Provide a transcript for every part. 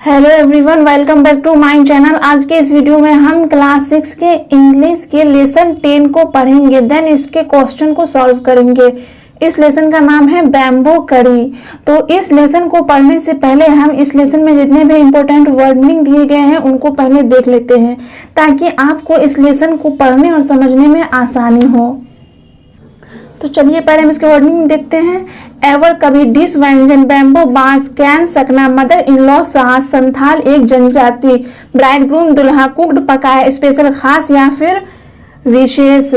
Hello everyone, welcome back to my channel. आज के इस वीडियो में हम क्लास 6 के इंग्लिश के लेसन 10 को पढ़ेंगे, देन इसके क्वेश्चन को सॉल्व करेंगे। इस लेसन का नाम है बैम्बो करी। तो इस लेसन को पढ़ने से पहले हम इस लेसन में जितने भी इंपॉर्टेंट वर्डिंग दिए गए हैं उनको पहले देख लेते हैं, ताकि आपको इस लेसन को पढ़ने और समझने में आसानी हो। तो चलिए पहले हम इसके वर्डिंग देखते हैं। एवर कभी, डिश व्यंजन, बैम्बो बांस, कैन सकना, मदर इन लॉ साहस, संथाल एक जनजाति, ब्राइड ग्रूम दुल्हा, कुक्ड पकाया, स्पेशल खास या फिर विशेष,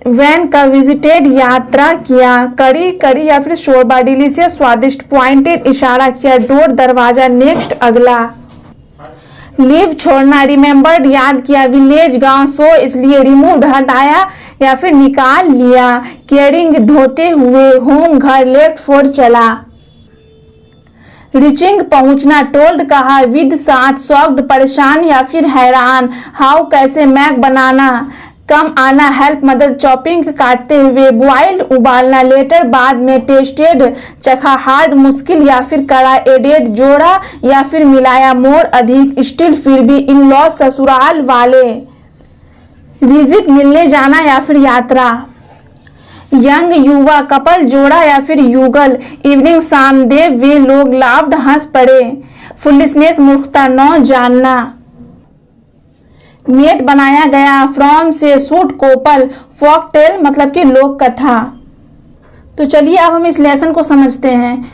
वैन का विजिटेड यात्रा किया, करी करी या फिर शोरबा, डिलीशियस स्वादिष्ट, पॉइंटेड इशारा किया, डोर दरवाजा, नेक्स्ट अगला, लीव छोड़ना, रिमेम्बर्ड याद किया, विलेज गांव, सो इसलिए, रिमूव्ड हटाया या फिर निकाल लिया, केयरिंग ढोते हुए, होम घर, लेफ्ट फॉर चला, रीचिंग पहुंचना, टोल्ड कहा, विद साथ, शॉक्ड परेशान या फिर हैरान, हाउ कैसे, मैक बनाना, कम आना, हेल्प मदद, चॉपिंग काटते हुए, बॉइल्ड उबालना, लेटर बाद में, टेस्टेड चखा, हार्ड मुश्किल या फिर कड़ा, एडेड जोड़ा या फिर मिलाया, मोर अधिक, स्टिल फिर भी, इन लॉ ससुराल वाले, विजिट मिलने जाना या फिर यात्रा, यंग युवा, कपल जोड़ा या फिर युगल, इवनिंग शाम, दे वे लोग, लाफ्ड हंस पड़े, फुलिशनेस मूर्खता, नौ जानना, मेट बनाया गया, फ्रॉम से, सूट कोपल, फोक टेल मतलब कि लोक कथा। तो चलिए अब हम इस लेसन को समझते हैं,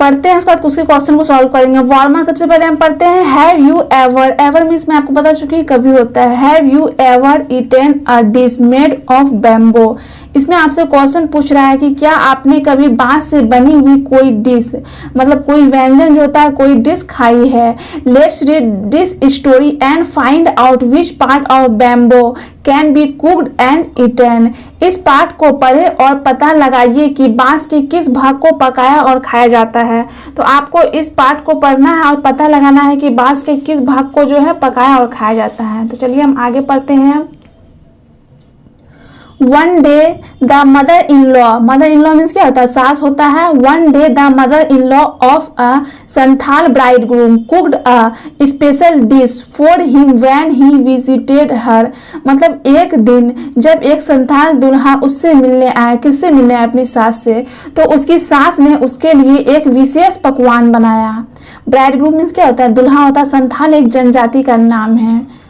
पढ़ते हैं, उसके बाद उसके क्वेश्चन को सॉल्व करेंगे। वार्मा सबसे पहले हम पढ़ते हैं have you ever. Ever means मैं आपको बता चुकी कभी होता है। Have you ever eaten a dish made of bamboo. इसमें आपसे क्वेश्चन पूछ रहा है कि क्या आपने कभी बांस से बनी हुई कोई डिश, मतलब कोई व्यंजन जो होता है, कोई डिश खाई है। Let's read this story and find out which part of bamboo can be cooked and eaten. इस पाठ को पढ़े और पता लगाइए कि बांस के किस भाग को पकाया और खाया जाता है। तो आपको इस पाठ को पढ़ना है और पता लगाना है कि बांस के किस भाग को जो है पकाया और खाया जाता है। तो चलिए हम आगे पढ़ते हैं। One day the mother in law means क्या होता है, सास होता है। One day the mother in law of a Santhal bride groom cooked a special dish for him when he visited her. मतलब एक दिन जब एक संथाल दुल्हा उससे मिलने आया, किससे मिलने आया, अपनी सास से, तो उसकी सास ने उसके लिए एक विशेष पकवान बनाया। ब्राइड ग्रूम मीन्स क्या होता है, दुल्हा होता है। संथाल एक जनजाति का नाम है।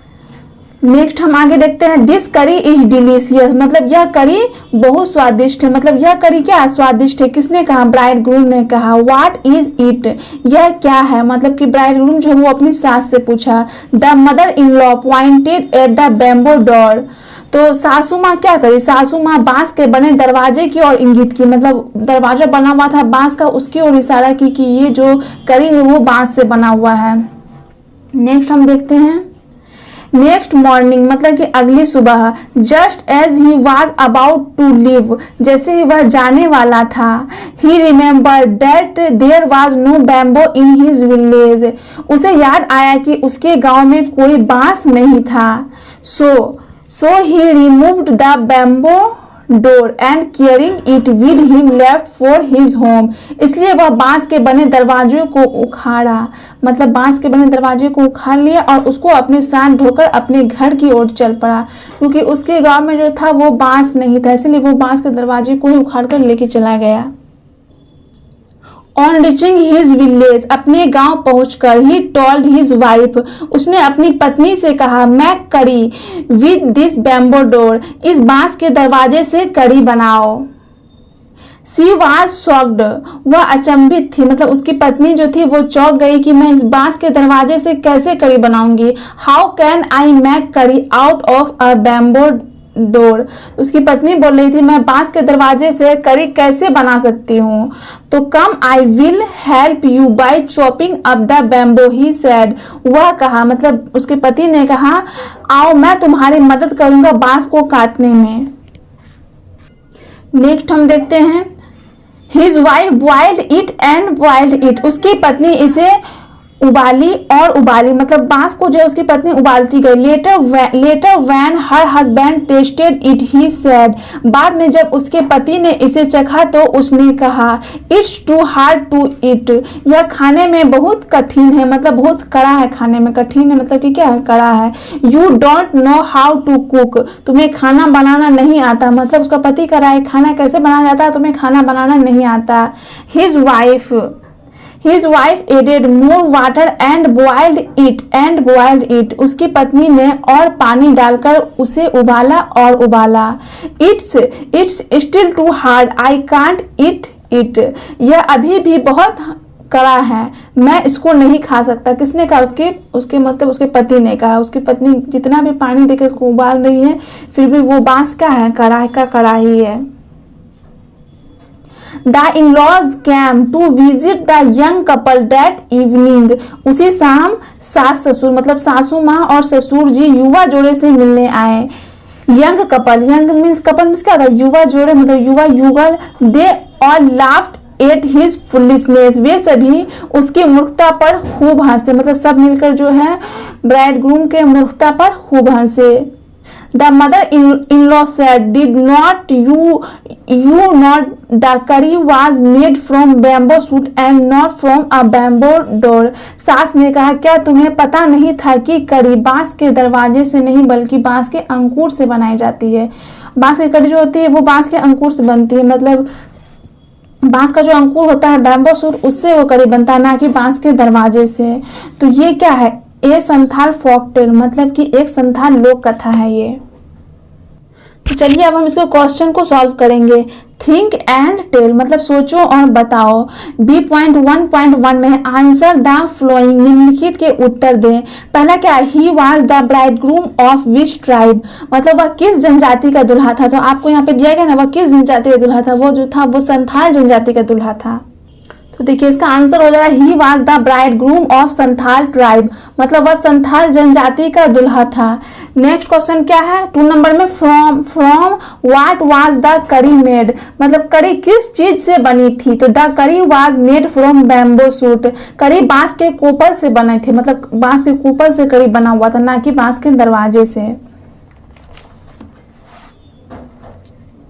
नेक्स्ट हम आगे देखते हैं। दिस करी इज डिलीशियस, मतलब यह करी बहुत स्वादिष्ट है। मतलब यह करी क्या स्वादिष्ट है, किसने कहा, ब्राइड ग्रूम ने कहा। व्हाट इज इट, यह क्या है, मतलब कि ब्राइड ग्रूम जो है वो अपनी सास से पूछा। The mother in law pointed at the bamboo door. तो सासू माँ क्या करी, सासू माँ बांस के बने दरवाजे की ओर इंगित की, मतलब दरवाजा बना हुआ था बांस का, उसकी ओर इशारा की कि ये जो करी है वो बांस से बना हुआ है। नेक्स्ट हम देखते हैं। नेक्स्ट मॉर्निंग मतलब कि अगली सुबह, just as he was about to leave, जैसे ही वह जाने वाला था, he remember that there was no bamboo in his village, उसे याद आया कि उसके गांव में कोई बांस नहीं था। So he removed the bamboo door and carrying it with him left for his home, इसलिए वह बांस के बने दरवाजे को उखाड़ा, मतलब बांस के बने दरवाजे को उखाड़ लिया और उसको अपने साथ ढोकर अपने घर की ओर चल पड़ा, क्योंकि उसके गांव में जो था वो बांस नहीं था, इसलिए वो बांस के दरवाजे को ही उखाड़ कर लेके चला गया। ऑन रीचिंग हिज विलेज, अपने गांव पहुंचकर, ही टोल्ड हिज वाइफ, उसने अपनी पत्नी से कहा, मैक करी विद दिस बैम्बो डोर, इस बांस के दरवाजे से कड़ी बनाओ। सी वाज शॉक्ड, वह अचंभित थी, मतलब उसकी पत्नी जो थी वो चौंक गई कि मैं इस बांस के दरवाजे से कैसे कड़ी बनाऊंगी। हाउ कैन आई मेक कड़ी out of a bamboo door, उसकी पत्नी बोल रही थी मैं बांस के दरवाजे से करी कैसे बना सकती हूँ। तो come I will help you by chopping up the bamboo, he said, वह कहा, मतलब उसके पति ने कहा आओ मैं तुम्हारी मदद करूंगा बांस को काटने में। नेक्स्ट हम देखते हैं। His wife boiled it and boiled it, उसकी पत्नी इसे उबाली और उबाली, मतलब बांस को जो है उसकी पत्नी उबालती गई। Letter when her husband tested it he said, बाद में जब उसके पति ने इसे चखा तो उसने कहा it's too hard to eat, यह खाने में बहुत कठिन है, मतलब बहुत कड़ा है, खाने में कठिन है मतलब कि क्या है, कड़ा है। You don't know how to cook, तुम्हें खाना बनाना नहीं आता, मतलब उसका पति कह रहा है खाना कैसे बनाया जाता है, तुम्हें खाना बनाना नहीं आता। His wife added more water and boiled it. उसकी पत्नी ने और पानी डालकर उसे उबाला और उबाला। It's still too hard. I can't eat it. यह अभी भी बहुत कड़ा है, मैं इसको नहीं खा सकता। किसने कहा? उसके मतलब उसके पति ने कहा। उसकी पत्नी जितना भी पानी देके उसको उबाल रही है, फिर भी वो बांस का है, कड़ाही का कड़ाही है। The in-laws came to visit the young couple that evening. उसी शाम सास ससुर मतलब सासू माँ और ससुर जी युवा जोड़े से मिलने आए। Young couple, young means couple means क्या था, युवा जोड़े मतलब युवा युगल। They all laughed at his foolishness. वे सभी उसकी मूर्खता पर खूब हंसे, मतलब सब मिलकर जो है ब्राइड ग्रूम के मूर्खता पर खूब हंसे। The mother-in-law said, "Did not you not the curry was made from bamboo shoot and not from a bamboo door." सास ने कहा क्या तुम्हें पता नहीं था कि करी बांस के दरवाजे से नहीं बल्कि बांस के अंकुर से बनाई जाती है। बांस की कड़ी जो होती है वो बांस के अंकुर से बनती है, मतलब बांस का जो अंकुर होता है बैम्बो शूट, उससे वो कड़ी बनता है, ना कि बांस के दरवाजे से। तो ये क्या है, ए संथाल फोक टेल, मतलब कि एक संथाल लोक कथा है ये। तो चलिए अब हम इसको क्वेश्चन को सॉल्व करेंगे। थिंक एंड टेल मतलब सोचो और बताओ। B.1.1 में आंसर द फ्लोइंग, निम्नलिखित के उत्तर दें। पहला क्या है, he was the bride groom of which tribe, मतलब वह किस जनजाति का दुल्हा था। तो आपको यहाँ पे दिया गया ना, वह किस जनजाति का दुल्हा था, वो जो था वो संथाल जनजाति का दुल्हा था। तो देखिए इसका आंसर हो जाएगा he was the bride groom of Santhal tribe, मतलब वह संथाल जनजाति का दुल्हा था। नेक्स्ट क्वेश्चन क्या है 2 नंबर में, फ्रॉम व्हाट वाज द करी मेड, मतलब करी किस चीज से बनी थी। तो the curry was made from bamboo shoot, करी बांस के कोपल से बने थे, मतलब बांस के कोपल से करी बना हुआ था, ना कि बांस के दरवाजे से।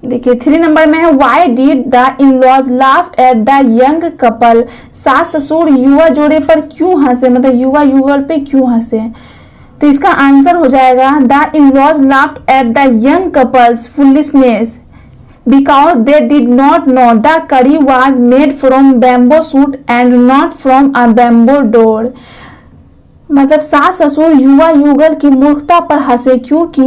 देखिए 3 नंबर में है why did the in-laws laugh at the young couple, सास ससुर युवा जोड़े पर क्यों हंसे, मतलब युवा युगल पे क्यों हंसे। तो इसका आंसर हो जाएगा the in-laws laughed at the young couples foolishness because they did not know the curry was made from bamboo shoot and not from a bamboo door, मतलब सास ससुर युवा युगल की मूर्खता पर हंसे क्योंकि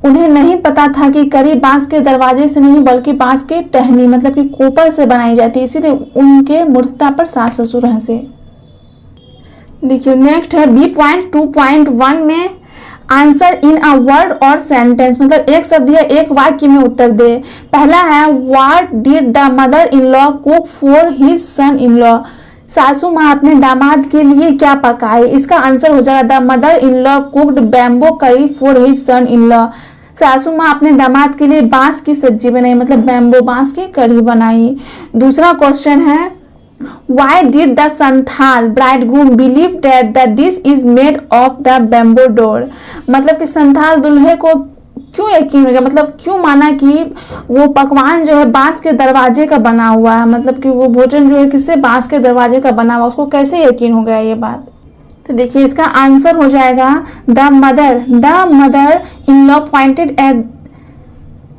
उन्हें नहीं पता था कि करी बांस के दरवाजे से नहीं बल्कि बांस के टहनी मतलब कि कोपल से बनाई जाती है, इसीलिए उनके मूर्खता पर सास ससुर हंसे। देखिए नेक्स्ट है B.2.1 में आंसर इन अ वर्ड और सेंटेंस, मतलब एक शब्द या एक वाक्य में उत्तर दे। पहला है what did the mother in law cook for his son in law, सासू माँ अपने दामाद के लिए क्या पकाए। इसका आंसर हो जाएगा the mother in law cooked bamboo curry for his son in law, सासू माँ अपने दामाद के लिए बांस की सब्जी बनाई, मतलब बैम्बो बांस की कढ़ी बनाई। दूसरा क्वेश्चन है why did the Santhal bridegroom believe that the dish is made of the bamboo door, मतलब कि संथाल दुल्हे को क्यों यकीन हो गया, मतलब क्यों माना कि वो पकवान जो है बांस के दरवाजे का बना हुआ है, मतलब कि वो भोजन जो है किससे, बांस के दरवाजे का बना हुआ, उसको कैसे यकीन हो गया ये बात। तो देखिए इसका आंसर हो जाएगा the mother in law pointed at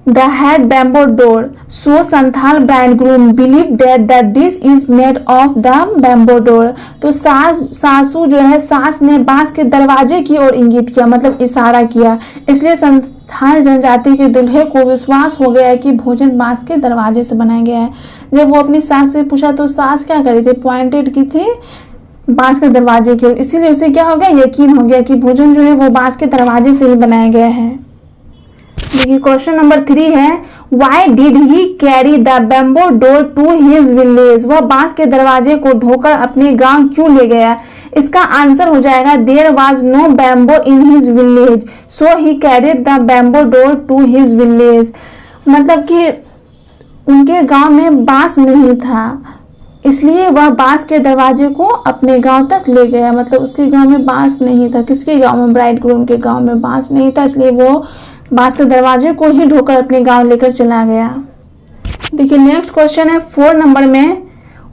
the head bamboo door so Santhal bridegroom believe that the dish is made of the bamboo door, तो सासू जो है सास ने बांस के दरवाजे की ओर इंगित किया, मतलब इशारा किया, इसलिए संथाल जनजाति के दूल्हे को विश्वास हो गया कि भोजन बांस के दरवाजे से बनाया गया है। जब वो अपनी सास से पूछा तो सास क्या करी थी, पॉइंटेड की थी बांस के दरवाजे की ओर, इसीलिए उसे क्या हो गया, यकीन हो गया कि भोजन जो है वो बांस के दरवाजे से ही बनाया गया है। देखिए क्वेश्चन नंबर 3 है why did he carry the bamboo door to his village, वह बांस के दरवाजे को ढोकर अपने गांव क्यों ले गया। इसका आंसर हो जाएगा there was no bamboo in his village so he carried the bamboo door to his village, मतलब कि उनके गांव में बांस नहीं था इसलिए वह बांस के दरवाजे को अपने गांव तक ले गया। मतलब उसके गांव में बांस नहीं था। किसके गांव में? ब्राइड ग्रूम के गांव में बांस नहीं था, इसलिए वो बांस के दरवाजे को ही ढोकर अपने गांव लेकर चला गया। देखिए नेक्स्ट क्वेश्चन है 4 नंबर में,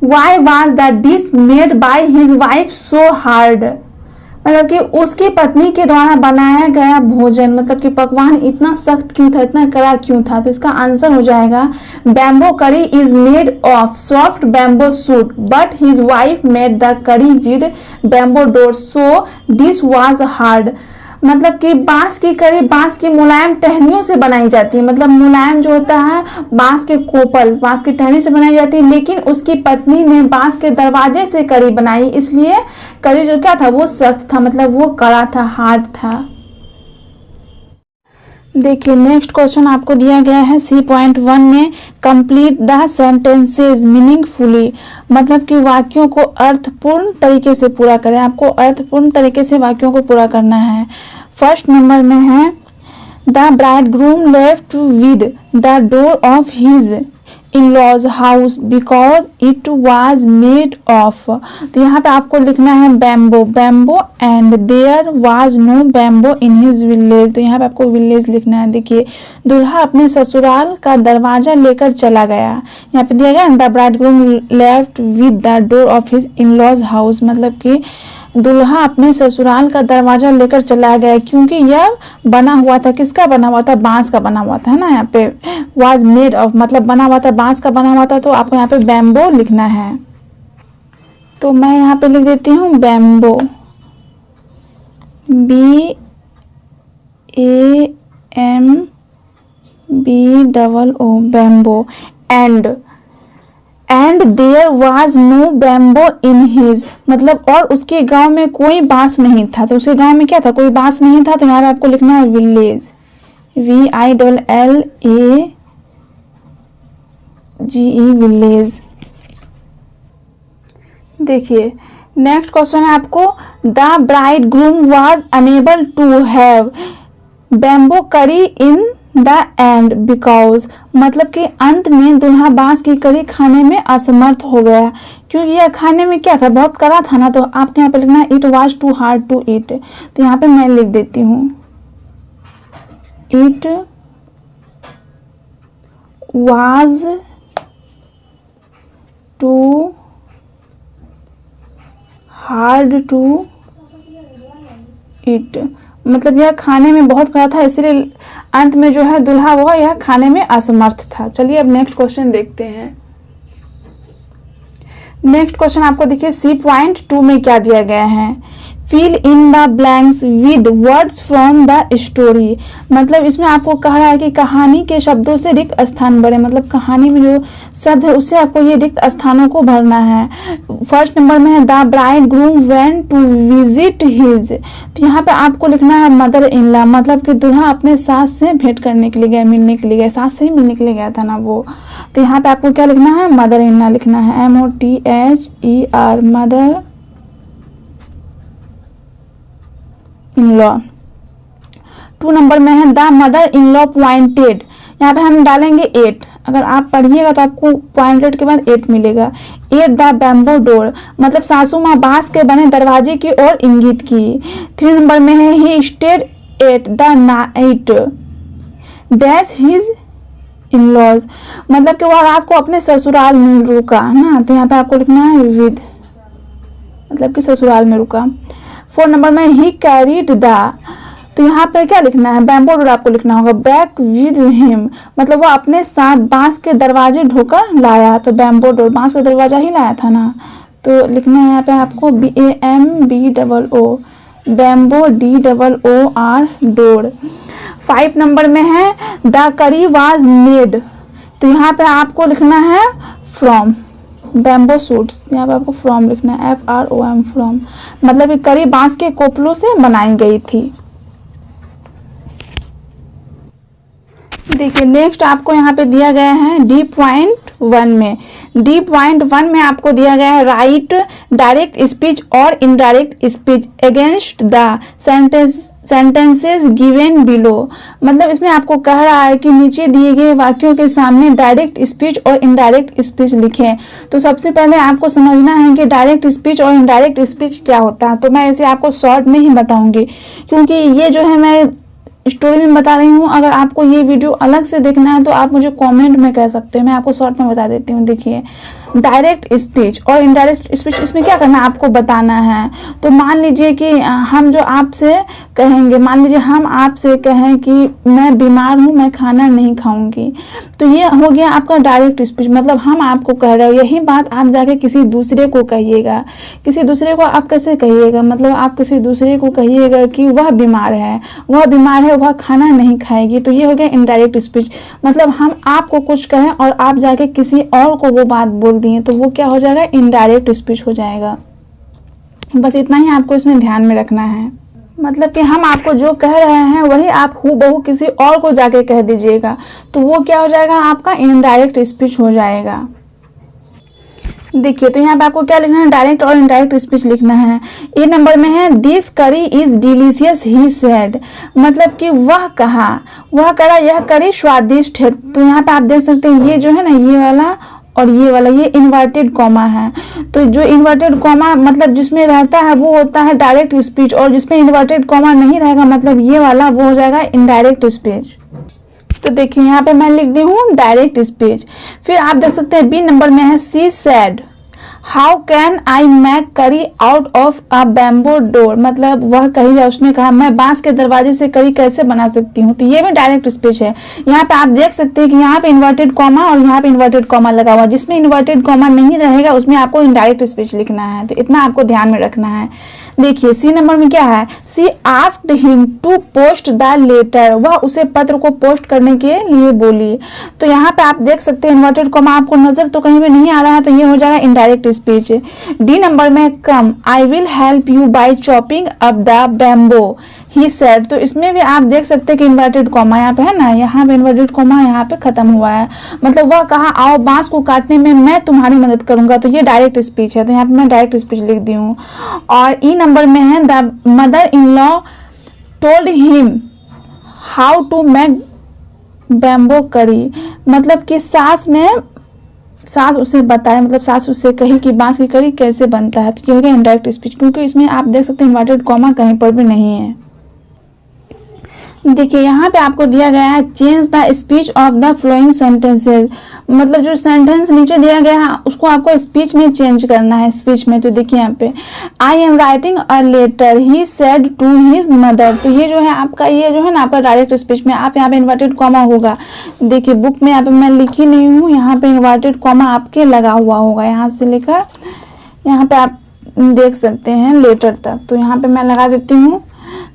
why was the dish made by his wife so hard. मतलब कि उसकी पत्नी के द्वारा बनाया गया भोजन, मतलब कि पकवान इतना सख्त क्यों था, इतना कड़ा क्यों था? तो इसका आंसर हो जाएगा बैम्बो करी is made of soft bamboo shoot but his wife made the करी with bamboo door so dish was hard. मतलब कि बांस की करी बांस की मुलायम टहनियों से बनाई जाती है। मतलब मुलायम जो होता है बांस के कोपल, बांस की टहनी से बनाई जाती है, लेकिन उसकी पत्नी ने बांस के दरवाजे से करी बनाई, इसलिए करी जो क्या था वो सख्त था, मतलब वो कड़ा था, हार्ड था। देखिए नेक्स्ट क्वेश्चन आपको दिया गया है C.1 में, कंप्लीट द सेंटेंसेस मीनिंगफुली। मतलब कि वाक्यों को अर्थपूर्ण तरीके से पूरा करें। आपको अर्थपूर्ण तरीके से वाक्यों को पूरा करना है। फर्स्ट नंबर में है the bride groom left with the door of his in-laws house because it was made of। तो यहाँ पे आपको लिखना है bamboo and there was no bamboo in his village। तो यहाँ पे आपको विलेज लिखना है। देखिए दूल्हा अपने ससुराल का दरवाजा लेकर चला गया। यहाँ पे दिया गया the bride groom left with the door of his in-laws house, मतलब कि दूल्हा अपने ससुराल का दरवाजा लेकर चला गया, क्योंकि यह बना हुआ था, किसका बना हुआ था? बांस का बना हुआ था, है ना। यहाँ पे वाज मेड ऑफ मतलब बना हुआ था, बांस का बना हुआ था, तो आपको यहाँ पे बैम्बो लिखना है। तो मैं यहाँ पे लिख देती हूँ bamboo, BAMBO bamboo. And there was no bamboo in his, मतलब और उसके गांव में कोई बांस नहीं था। तो उसके गांव में क्या था? कोई बांस नहीं था। तो यहाँ पे आपको लिखना है विलेज, VILLAGE विलेज। देखिए नेक्स्ट क्वेश्चन है आपको, the bridegroom was unable to have bamboo curry in the end because, मतलब कि अंत में दूल्हा बांस की करी खाने में असमर्थ हो गया, क्योंकि यह खाने में क्या था? बहुत कड़ा था ना। तो आपके यहाँ पे लिखना है it was too hard to eat. तो यहाँ पे मैं लिख देती हूँ it was too hard to eat, मतलब यह खाने में बहुत कड़ा था, इसलिए अंत में जो है दूल्हा वो यह खाने में असमर्थ था। चलिए अब नेक्स्ट क्वेश्चन देखते हैं। नेक्स्ट क्वेश्चन आपको देखिए C.2 में क्या दिया गया है, fill in the blanks with words from the story. मतलब इसमें आपको कह रहा है कि कहानी के शब्दों से रिक्त स्थान भरें। मतलब कहानी में जो शब्द है उससे आपको ये रिक्त स्थानों को भरना है। फर्स्ट नंबर में है the bridegroom went to visit his. तो यहाँ पे आपको लिखना है मदर इन लॉ, मतलब कि दूल्हा अपने सास से भेंट करने के लिए गया, मिलने के लिए गया, सास से ही मिलने के लिए गया था ना वो। तो यहाँ पे आपको क्या लिखना है? मदर इन लॉ लिखना है, MOTHER mother in law. 2 number में है the mother in law pointed. यहाँ पे हम डालेंगे 8। अगर आप पढ़िएगा तो आपको पॉइंटेड के बाद 8 मिलेगा। 8 द बैम्बो डोर, मतलब सासू माँ बांस के बने दरवाजे की ओर इंगित की। 3 नंबर में है he stayed at the night dash his in laws, मतलब कि वह रात को अपने ससुराल में रुका ना। तो यहाँ पे आपको लिखना है विद, मतलब कि ससुराल में रुका। 4 नंबर में ही कैरीड द, तो यहाँ पे क्या लिखना है? बैम्बो डोर आपको लिखना होगा बैक विद हिम, मतलब वो अपने साथ बांस के दरवाजे ढोकर लाया। तो बैम्बो डोर बांस का दरवाजा ही लाया था ना। तो लिखना है यहाँ पे आपको BAMBOO bamboo DOOR door. 5 number में है द करी वाज मेड। तो यहाँ पे आपको लिखना है फ्रॉम बैम्बो सूट्स, यहाँ पे आपको फ्रॉम लिखना है FROM फ्रॉम, मतलब कि करी बांस के कोपलों से बनाई गई थी। देखिए नेक्स्ट आपको यहाँ पे दिया गया है D.1 में। D.1 में आपको दिया गया है राइट डायरेक्ट स्पीच और indirect speech against the sentences given below. मतलब इसमें आपको कह रहा है कि नीचे दिए गए वाक्यों के सामने डायरेक्ट स्पीच और इनडायरेक्ट स्पीच लिखें। तो सबसे पहले आपको समझना है कि डायरेक्ट स्पीच और इनडायरेक्ट स्पीच क्या होता है। तो मैं इसे आपको शॉर्ट में ही बताऊंगी, क्योंकि ये जो है मैं स्टोरी में बता रही हूँ। अगर आपको ये वीडियो अलग से देखना है तो आप मुझे कमेंट में कह सकते हैं, मैं आपको शॉर्ट में बता देती हूँ। देखिए डायरेक्ट स्पीच और इनडायरेक्ट स्पीच, इसमें क्या करना है आपको बताना है। तो मान लीजिए कि हम जो आपसे कहेंगे, मान लीजिए हम आपसे कहें कि मैं बीमार हूँ, मैं खाना नहीं खाऊंगी, तो ये हो गया आपका डायरेक्ट स्पीच। मतलब हम आपको कह रहे हैं, यही बात आप जाके किसी दूसरे को कहिएगा। किसी दूसरे को आप कैसे कहिएगा, मतलब आप किसी दूसरे को कहिएगा कि वह बीमार है, वह खाना नहीं खाएगी, तो ये हो गया इनडायरेक्ट स्पीच। मतलब हम आपको कुछ कहें और आप जाके किसी और को वो बात बोल दिए, तो वो क्या हो जाएगा, इनडायरेक्ट स्पीच हो जाएगा। बस इतना ही आपको इसमें ध्यान में रखना है। मतलब कि हम आपको जो कह रहे हैं वही आप हूबहू किसी और को जाके कह दीजिएगा, तो वो क्या हो जाएगा, आपका इनडायरेक्ट स्पीच हो जाएगा। देखिए तो यहाँ पे आपको क्या लिखना है, डायरेक्ट और इनडायरेक्ट स्पीच लिखना है। ए नंबर में है दिस करी इज डिलीशियस ही सेड। मतलब कि वह कहा यह करी स्वादिष्ट है। तो यहाँ पे आप देख सकते हैं ये जो है ना, ये वाला और ये वाला, ये इन्वर्टेड कॉमा है। तो जो इन्वर्टेड कॉमा मतलब जिसमें रहता है वो होता है डायरेक्ट स्पीच, और जिसमें इन्वर्टेड कॉमा नहीं रहेगा मतलब ये वाला, वो हो जाएगा इनडायरेक्ट स्पीच। तो देखिए यहाँ पे मैं लिख दी हूँ डायरेक्ट स्पीच। फिर आप देख सकते हैं बी नंबर में है she said how can I make curry out of a bamboo door. मतलब वह कही है, उसने कहा मैं बांस के दरवाजे से करी कैसे बना सकती हूँ। तो ये भी डायरेक्ट स्पीच है। यहाँ पे आप देख सकते हैं कि यहाँ पे इन्वर्टेड कॉमा और यहाँ पे इन्वर्टेड कॉमा लगा हुआ। जिसमें इन्वर्टेड कॉमा नहीं रहेगा उसमें आपको इनडायरेक्ट स्पीच लिखना है। तो इतना आपको ध्यान में रखना है। देखिए सी नंबर में क्या है, she asked him to post the letter. वह उसे पत्र को पोस्ट करने के लिए बोली। तो यहाँ पे आप देख सकते हैं इन्वर्टेड कॉमा आपको नजर तो कहीं भी नहीं आ रहा है, तो ये हो जाएगा इनडायरेक्ट स्पीच। डी नंबर में come I will help you by chopping up the bamboo he said. तो इसमें भी आप देख सकते हैं कि इन्वर्टेड कॉमा यहाँ पे है ना, यहाँ पे इन्वर्टेड कॉमा यहाँ पे खत्म हुआ है। मतलब वह कहा आओ बांस को काटने में मैं तुम्हारी मदद करूंगा। तो ये डायरेक्ट स्पीच है, तो यहाँ पे मैं डायरेक्ट स्पीच लिख दी हूँ। और ई नंबर में है the mother in law told him how to make bamboo curry. मतलब कि सास उसे बताया, मतलब सास उससे कही कि बांस की करी कैसे बनता है। तो ये हो गया इनडायरेक्ट स्पीच, क्योंकि इसमें आप देख सकते हैं इन्वर्टेड कॉमा कहीं पर भी नहीं है। देखिए यहाँ पे आपको दिया गया है change the speech of the flowing sentences. मतलब जो सेंटेंस नीचे दिया गया है उसको आपको स्पीच में चेंज करना है, स्पीच में। तो देखिए यहाँ पे I am writing a letter he said to his mother. तो ये जो है आपका, ये जो है ना आपका डायरेक्ट स्पीच में आप यहाँ पे इन्वर्टेड कॉमा होगा। देखिए बुक में यहाँ पे मैं लिखी नहीं हूँ, यहाँ पे इन्वर्टेड कॉमा आपके लगा हुआ होगा, यहाँ से लेकर यहाँ पे आप देख सकते हैं लेटर तक। तो यहाँ पे मैं लगा देती हूँ।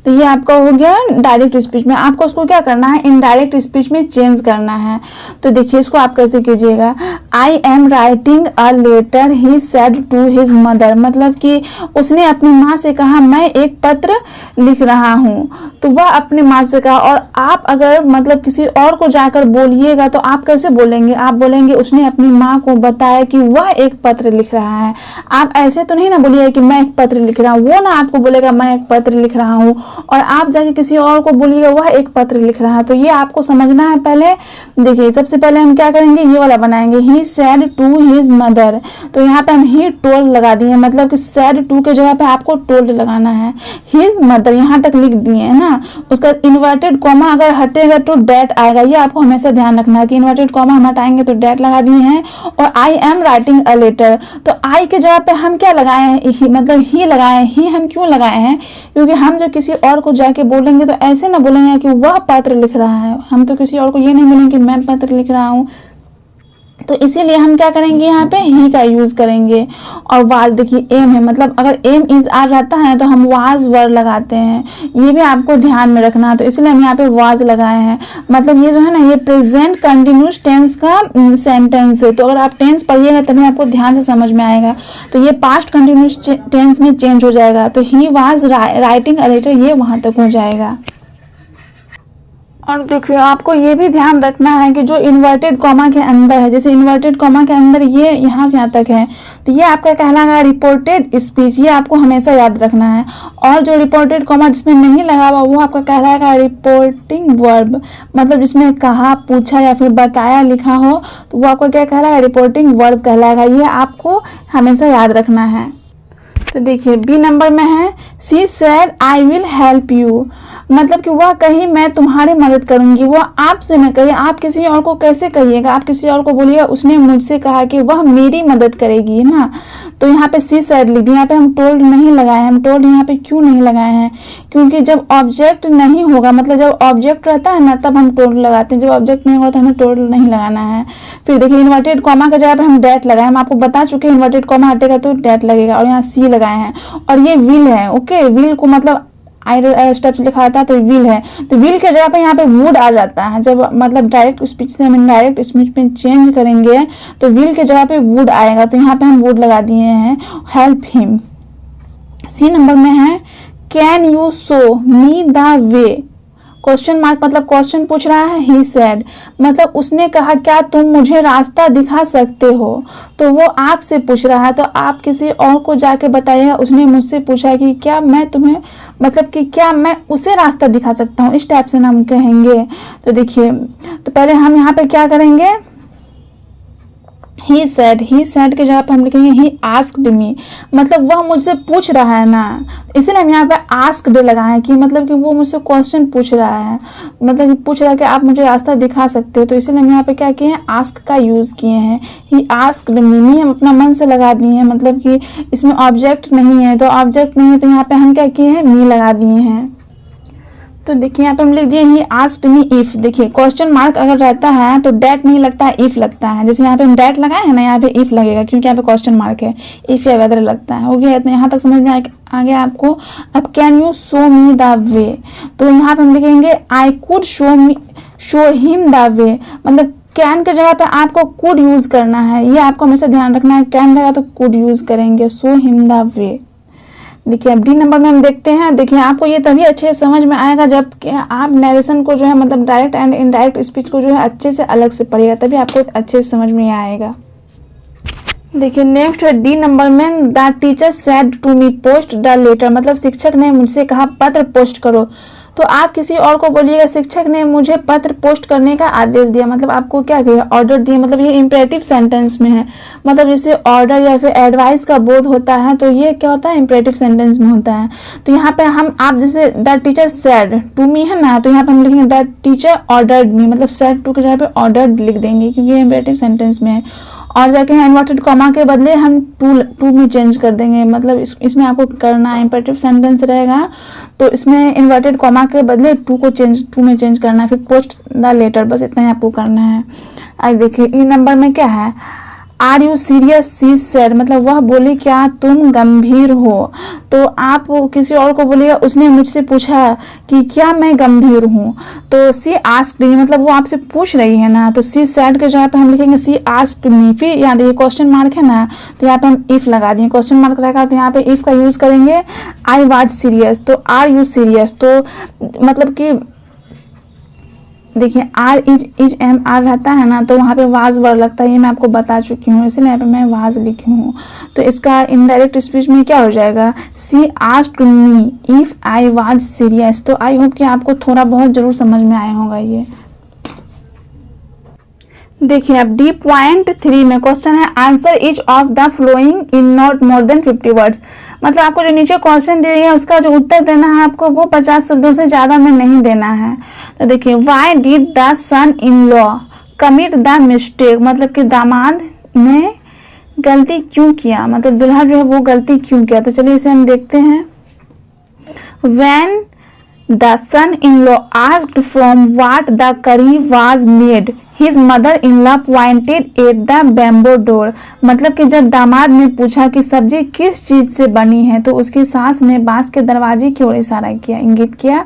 तो ये आपका हो गया डायरेक्ट स्पीच में। आपको उसको क्या करना है, इनडायरेक्ट स्पीच में चेंज करना है। तो देखिए इसको आप कैसे कीजिएगा, I am writing a letter he said to his mother. मतलब कि उसने अपनी माँ से कहा मैं एक पत्र लिख रहा हूँ। तो वह अपनी माँ से कहा, और आप अगर मतलब किसी और को जाकर बोलिएगा तो आप कैसे बोलेंगे, आप बोलेंगे उसने अपनी माँ को बताया कि वह एक पत्र लिख रहा है। आप ऐसे तो नहीं ना बोलिए कि मैं एक पत्र लिख रहा हूँ, वो ना आपको बोलेगा मैं एक पत्र लिख रहा हूँ और आप जाके किसी और को बोलिएगा वह एक पत्र लिख रहा है। तो ये आपको समझना है। पहले देखिए सबसे पहले हम क्या करेंगे, ये वाला बनाएंगे he said to his mother. तो यहाँ पे हम ही टोल्ड लगा दिए, मतलब कि सेड टू के जगह पे आपको टोल्ड लगाना है। हिज मदर यहाँ तक लिख दिए है ना, उसका इन्वर्टेड कॉमा अगर हटेगा तो डेट आएगा। ये आपको हमेशा ध्यान रखना है कि इन्वर्टेड कॉमा हम हटाएंगे तो डेट लगा दिए हैं। और I am writing a letter, तो आई के जगह पे हम क्या लगाए हैं, मतलब ही लगाए हैं। ही हम क्यों लगाए हैं, क्योंकि हम जो किसी और को जाके बोलेंगे तो ऐसे ना बोलेंगे कि वह पत्र लिख रहा है। हम तो किसी और को ये नहीं बोलेंगे कि मैं पत्र लिख रहा हूँ। तो इसीलिए हम क्या करेंगे, यहाँ पे ही का यूज करेंगे। और वाज देखिए एम है, मतलब अगर एम इज आर रहता है तो हम वाज वर्ड लगाते हैं। ये भी आपको ध्यान में रखना है। तो इसलिए हम यहाँ पे वाज लगाए हैं। मतलब ये जो है ना, ये प्रेजेंट कंटिन्यूस टेंस का सेंटेंस है। तो अगर आप टेंस पढ़िएगा तभी आपको ध्यान से समझ में आएगा। तो ये पास्ट कंटिन्यूस टेंस में चेंज हो जाएगा। तो he was writing a letter, ये वहां तक हो जाएगा। और देखिए आपको ये भी ध्यान रखना है कि जो इन्वर्टेड कॉमा के अंदर है, जैसे इन्वर्टेड कॉमा के अंदर ये यहाँ से यहाँ तक है, तो ये आपका कहलाएगा रिपोर्टेड स्पीच, ये आपको हमेशा याद रखना है। और जो रिपोर्टेड कॉमा जिसमें नहीं लगा हुआ वो आपका कहलाएगा रिपोर्टिंग वर्ब, मतलब जिसमें कहा, पूछा या फिर बताया लिखा हो तो वो आपको क्या कहलाएगा, रिपोर्टिंग वर्ब कहलाएगा। ये आपको हमेशा याद रखना है। तो देखिए बी नंबर में है she said I will help you, मतलब कि वह कही मैं तुम्हारी मदद करूंगी। वो आपसे न कहे, आप किसी और को कैसे कहिएगा, आप किसी और को बोलिएगा उसने मुझसे कहा कि वह मेरी मदद करेगी, है ना। तो यहाँ पे शी सेड लिख दी, यहाँ पे हम टोल्ड नहीं लगाए हैं। हम टोल्ड यहाँ पे क्यों नहीं लगाए हैं, क्योंकि जब ऑब्जेक्ट नहीं होगा, मतलब जब ऑब्जेक्ट रहता है ना तब हम टोल्ड लगाते हैं, जब ऑब्जेक्ट नहीं होगा तो हमें टोल्ड नहीं लगाना है। फिर देखिए इन्वर्टेड कॉमा के जगह पे हम डैट लगाए, हम आपको बता चुके हैं इन्वर्टेड कॉमा हटेगा तो डैट लगेगा, और यहाँ सी लगाए हैं। और ये विल है, ओके, विल को मतलब आई स्टेप्स लिखा था तो विल है, तो विल के जगह पे यहाँ पे वुड आ जाता है। जब मतलब डायरेक्ट स्पीच से हम इनडायरेक्ट स्पीच में चेंज करेंगे तो विल के जगह पे वुड आएगा, तो यहाँ पे हम वुड लगा दिए हैं हेल्प हिम। सी नंबर में है can you show me the way, question mark, मतलब क्वेश्चन पूछ रहा है। ही सेड मतलब उसने कहा क्या तुम मुझे रास्ता दिखा सकते हो, तो वो आपसे पूछ रहा है, तो आप किसी और को जाके बताइएगा उसने मुझसे पूछा कि क्या मैं तुम्हें, मतलब कि क्या मैं उसे रास्ता दिखा सकता हूँ, इस टाइप से हम कहेंगे। तो देखिए तो पहले हम यहाँ पे क्या करेंगे, ही सेड के जगह पे हम लिखेंगे ही आस्क्ड मी, मतलब वह मुझसे पूछ रहा है ना, इसीलिए हम यहाँ पे आस्क्ड लगाए कि मतलब कि वो मुझसे क्वेश्चन पूछ रहा है, मतलब पूछ रहा है कि आप मुझे रास्ता दिखा सकते हो, तो इसीलिए हम यहाँ पे क्या किए हैं, आस्क का यूज किए हैं। ही आस्क्ड मी हम अपना मन से लगा दिए हैं, मतलब कि इसमें ऑब्जेक्ट नहीं है, तो ऑब्जेक्ट नहीं है तो यहाँ पे हम क्या किए हैं, मी लगा दिए हैं। तो देखिए यहाँ पे हम लिख दिए ही आस्क्ड मी इफ। देखिए क्वेश्चन मार्क अगर रहता है तो डैट नहीं लगता है, इफ लगता है। जैसे यहाँ पे हम डैट लगाए हैं ना, यहाँ पे इफ लगेगा क्योंकि यहाँ पे क्वेश्चन मार्क है, इफ या वेदर लगता है। हो गया, तो यहाँ तक समझ में आ गया आपको। अब can you show me the way, तो यहाँ पे हम लिखेंगे I could show him the way, मतलब कैन के जगह पे आपको कुड यूज करना है, ये आपको हमेशा ध्यान रखना है। कैन लगा तो कुड यूज करेंगे, शो हिम द वे। देखिए अब डी नंबर में हम देखते हैं। देखिए आपको ये तभी अच्छे से समझ में आएगा जब आप नरेशन को जो है, मतलब डायरेक्ट एंड इनडायरेक्ट स्पीच को जो है अच्छे से अलग से पढ़िएगा, तभी आपको अच्छे से समझ में आएगा। देखिए नेक्स्ट है डी नंबर में the teacher said to me post the letter, मतलब शिक्षक ने मुझसे कहा पत्र पोस्ट करो। तो आप किसी और को बोलिएगा शिक्षक ने मुझे पत्र पोस्ट करने का आदेश दिया, मतलब आपको क्या किया, ऑर्डर दिया, मतलब ये इंपरेटिव सेंटेंस में है। मतलब जैसे ऑर्डर या फिर एडवाइस का बोध होता है तो ये क्या होता है, इंपरेटिव सेंटेंस में होता है। तो यहाँ पे हम आप जैसे the teacher said to me है ना, तो यहाँ पे हम लिखेंगे द टीचर ऑर्डर्ड मी, मतलब सेड टू के जगह पे ऑर्डर्ड लिख देंगे क्योंकि ये इंपरेटिव सेंटेंस में है। और जाके इन्वर्टेड कॉमा के बदले हम टू में चेंज कर देंगे, मतलब इसमें आपको करना है, इंपरेटिव सेंटेंस रहेगा तो इसमें इन्वर्टेड कॉमा के बदले टू में चेंज करना है। फिर पोस्ट द लेटर, बस इतना ही आपको करना है। अब देखिए ई नंबर में क्या है, are you serious, she said, मतलब वह बोली क्या तुम गंभीर हो। तो आप किसी और को बोलिएगा उसने मुझसे पूछा कि क्या मैं गंभीर हूँ, तो सी आस्क्ड मी, मतलब वो आपसे पूछ रही है ना, तो सी सेड के जगह पे हम लिखेंगे सी आस्क्ड मी। फिर यहाँ देखिए क्वेश्चन मार्क है ना, तो यहाँ पे हम इफ लगा दिए, क्वेश्चन मार्क रहेगा तो यहाँ पे इफ का यूज करेंगे। आई वाज सीरियस, तो आर यू सीरियस, तो मतलब कि देखिए आर इज एम आर रहता है ना, तो वहाँ पे वाज वर्ड लगता है, ये मैं आपको बता चुकी हूँ, इसलिए यहाँ पे मैं वाज लिखी हूँ। तो इसका इनडायरेक्ट स्पीच में क्या हो जाएगा, she asked me if I was serious. तो आई होप कि आपको थोड़ा बहुत जरूर समझ में आया होगा ये। देखिए अब डी पॉइंट 3 में क्वेश्चन है answer each of the following in not more than 50 words, मतलब आपको जो नीचे क्वेश्चन दिए गए उसका जो उत्तर देना है आपको वो 50 शब्दों से ज्यादा में नहीं देना है। तो देखिए why did the son in law commit the mistake, मतलब कि दामाद ने गलती क्यों किया, मतलब दुल्हा जो है वो गलती क्यों किया। तो चलिए इसे हम देखते हैं। When the son in law asked from what the curry was made his mother in law pointed at the bamboo door, मतलब कि जब दामाद ने पूछा कि सब्जी किस चीज से बनी है तो उसकी सास ने बांस के दरवाजे की ओर इशारा किया, इंगित किया।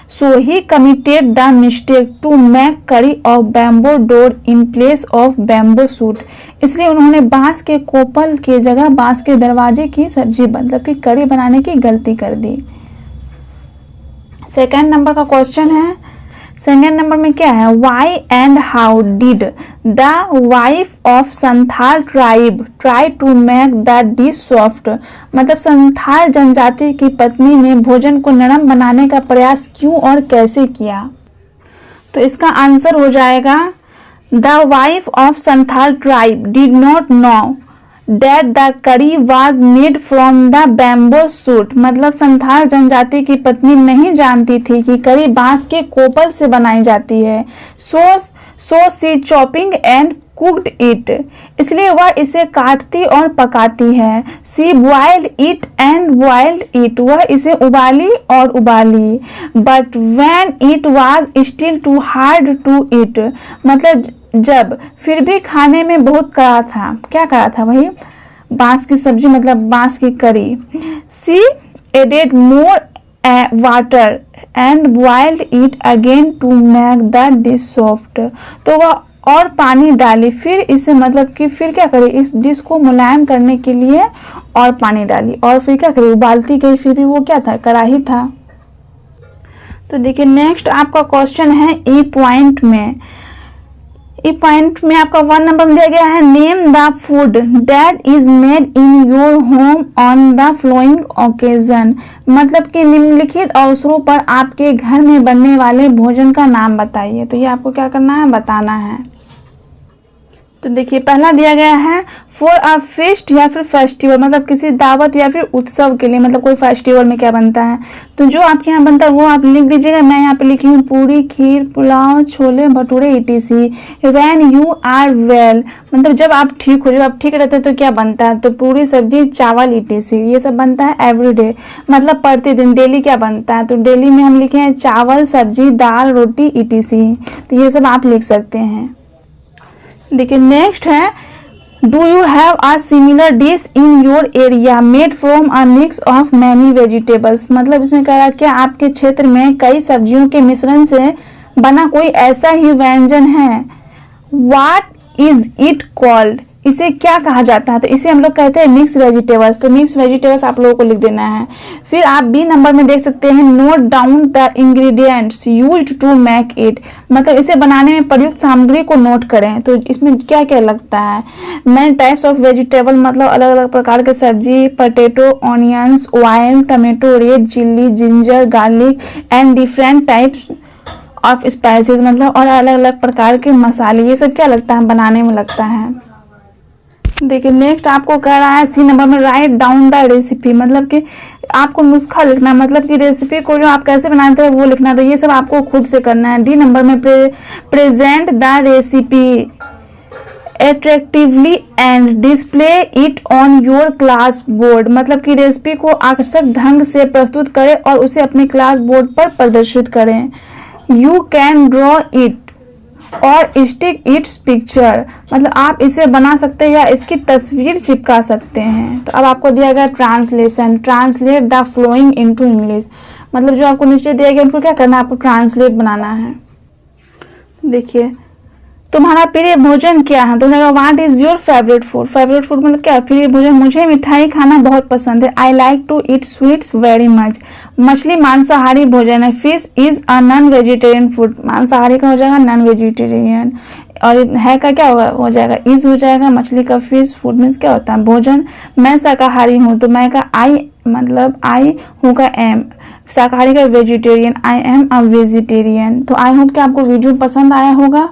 So he committed the mistake to make curry of bamboo door in place of bamboo shoot, इसलिए उन्होंने बांस के कोपल के जगह बांस के दरवाजे की सब्जी मतलब कि करी बनाने की गलती कर दी। सेकेंड नंबर का क्वेश्चन है सेकेंड नंबर में क्या है, why and how did the wife of Santhal tribe try to make the dish soft, मतलब संथाल जनजाति की पत्नी ने भोजन को नरम बनाने का प्रयास क्यों और कैसे किया। तो इसका आंसर हो जाएगा the wife of Santhal tribe did not know that the curry was made from the bamboo suit, मतलब संथाल जनजाति की पत्नी नहीं जानती थी कि करी बांस के कोपल से बनाई जाती है। So she chopping and cooked it, इसलिए वह इसे काटती और पकाती है। She boiled it and boiled it, वह इसे उबाली और उबाली। But when it was still too hard to it, मतलब जब फिर भी खाने में बहुत कड़ा था। क्या कड़ा था, वही बांस की सब्जी मतलब बांस की curry. She added more water and boiled it again to make the dish soft, तो वह और पानी डाली, फिर इसे मतलब कि फिर क्या करे, इस डिश को मुलायम करने के लिए और पानी डाली और फिर क्या करे, उबालती गई, फिर भी वो क्या था, कढ़ाई था। तो देखिए नेक्स्ट आपका क्वेश्चन है ई पॉइंट में। ई पॉइंट में आपका 1 नंबर में दिया गया है, name the food that is made in your home on the flowing occasion, मतलब कि निम्नलिखित अवसरों पर आपके घर में बनने वाले भोजन का नाम बताइए। तो ये आपको क्या करना है, बताना है। तो देखिए पहला दिया गया है फॉर अ फेस्ट या फिर फेस्टिवल, मतलब किसी दावत या फिर उत्सव के लिए, मतलब कोई फेस्टिवल में क्या बनता है। तो जो आपके यहाँ बनता है वो आप लिख दीजिएगा। मैं यहाँ पे लिख रही हूँ puri, kheer, pulao, chole bhature etc। When you are well, मतलब जब आप ठीक हो, जब आप ठीक रहते हैं तो क्या बनता है, तो पूरी, सब्जी, चावल etc, ये सब बनता है एवरीडे, मतलब प्रतिदिन, डेली क्या बनता है। तो डेली में हम लिखे हैं चावल, सब्जी, दाल, रोटी etc, तो ये सब आप लिख सकते हैं। देखिए नेक्स्ट है, do you have a similar dish in your area made from a mix of many vegetables, मतलब इसमें कह रहा है क्या आपके क्षेत्र में कई सब्जियों के मिश्रण से बना कोई ऐसा ही व्यंजन है। व्हाट इज इट कॉल्ड, इसे क्या कहा जाता है। तो इसे हम लोग कहते हैं मिक्स वेजिटेबल्स। तो मिक्स वेजिटेबल्स आप लोगों को लिख देना है। फिर आप बी नंबर में देख सकते हैं, note down the ingredients used to make it, मतलब इसे बनाने में प्रयुक्त सामग्री को नोट करें। तो इसमें क्या क्या लगता है, मैनी टाइप्स ऑफ वेजिटेबल, मतलब अलग अलग प्रकार के सब्जी, potato, onions, oil, tomato, red chilli, ginger, garlic and different types of spices, मतलब और अलग अलग प्रकार के मसाले, ये सब क्या लगता है, बनाने में लगता है। देखिए नेक्स्ट आपको कह रहा है सी नंबर में, राइट डाउन द रेसिपी, मतलब कि आपको नुस्खा लिखना, मतलब कि रेसिपी को जो आप कैसे बनाते हैं वो लिखना। तो ये सब आपको खुद से करना है। डी नंबर में, present the recipe attractively and display it on your class board, मतलब कि रेसिपी को आकर्षक ढंग से प्रस्तुत करें और उसे अपने क्लास बोर्ड पर प्रदर्शित करें। यू कैन ड्रॉ इट और स्टिक इट्स पिक्चर, मतलब आप इसे बना सकते हैं या इसकी तस्वीर चिपका सकते हैं। तो अब आपको दिया गया translation, translate the flowing into English, मतलब जो आपको नीचे दिया गया उनको क्या करना है, आपको ट्रांसलेट बनाना है। देखिए तुम्हारा प्रिय भोजन क्या है, तो what is your favourite food, favourite food मतलब क्या, प्रिय भोजन, मुझे मिठाई खाना बहुत पसंद है। I like to eat sweets very much. मछली मांसाहारी भोजन है। Fish is a non vegetarian food, मांसाहारी का हो जाएगा नॉन वेजिटेरियन, और है का क्या होगा, हो जाएगा इज हो जाएगा। मछली का फिश, फूड मीन्स क्या होता है, भोजन। मैं शाकाहारी हूँ, तो मैं का आई, मतलब आई हूँ का एम, शाकाहारी का vegetarian, I am a vegetarian. तो आई होप कि आपको वीडियो पसंद आया होगा।